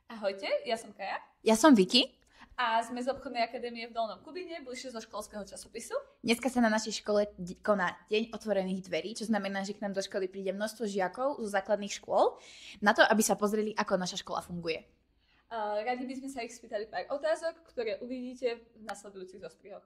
Ahojte, ja som Kaja. Ja som Vicky. A sme z obchodnej akadémie v Dolnom Kubíne, bližšie zo školského časopisu. Dneska sa na našej škole koná Deň otvorených dverí, čo znamená, že k nám do školy príde množstvo žiakov zo základných škôl na to, aby sa pozreli, ako naša škola funguje. Radi by sme sa ich spýtali pár otázok, ktoré uvidíte v nasledujúcich zostrihoch.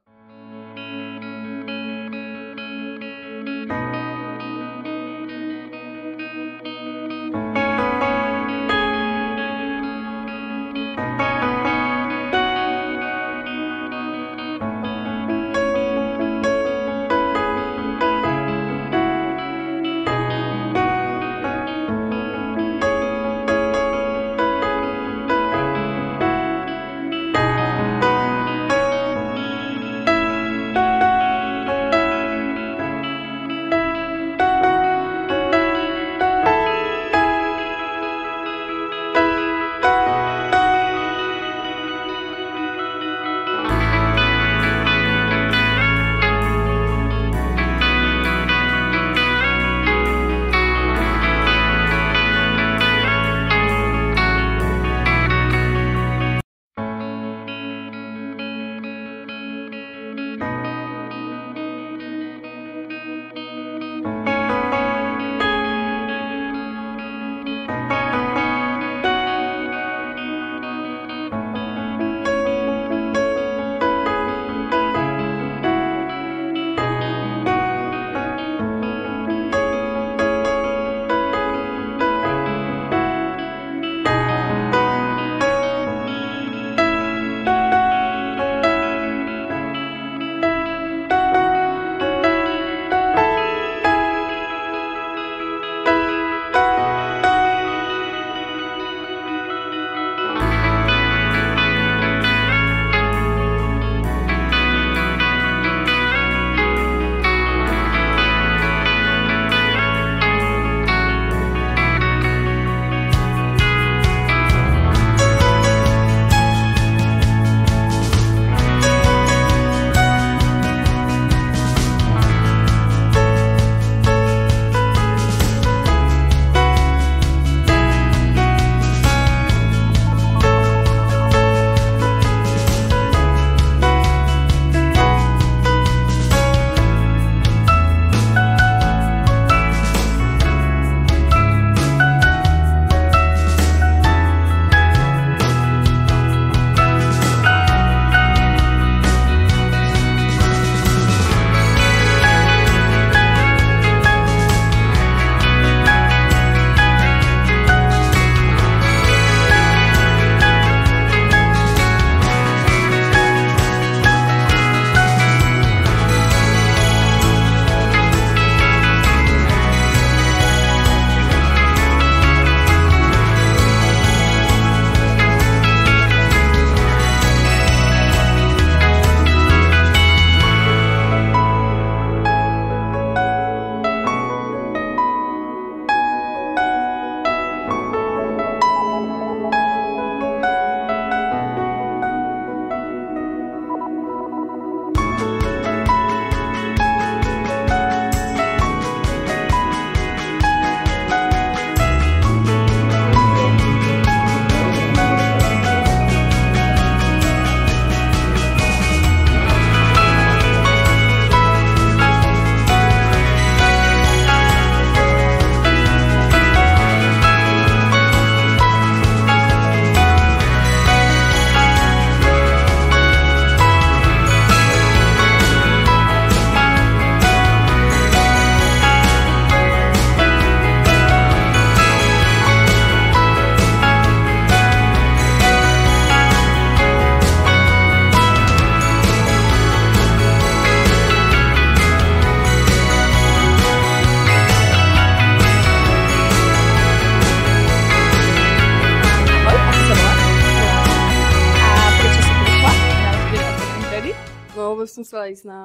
Vôbec som chcela ísť na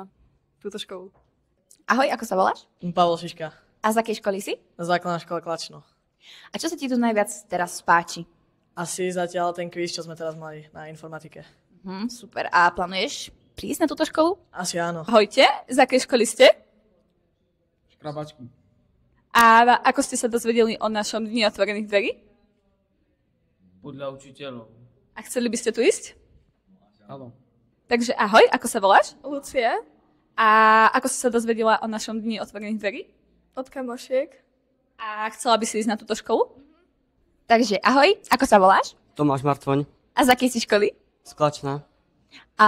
túto školu. Ahoj, ako sa voláš? Pavol Šiška. A z akej školy si? Základná škola Klačno. A čo sa ti tu najviac teraz páči? Asi zatiaľ ten kvíz, čo sme teraz mali na informatike. Super. A plánuješ prísť na túto školu? Asi áno. Ahojte, z akej školy ste? Škrabačky. A ako ste sa dozvedeli o našom dni otvorených dverí? Podľa učiteľov. A chceli by ste tu ísť? Áno. Takže ahoj, ako sa voláš? Lucie, A ako si sa dozvedela o našom dni otvorených dverí? od kamošiek. A chcela by si ísť na túto školu? Takže ahoj, ako sa voláš? Tomáš Martvoň, A z akej si školy? Sklačná. A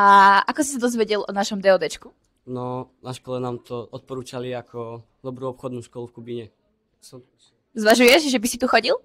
ako si sa dozvedel o našom DODčku? No, na škole nám to odporúčali ako dobrú obchodnú školu v Kubíne. Zvažuješ, že by si tu chodil?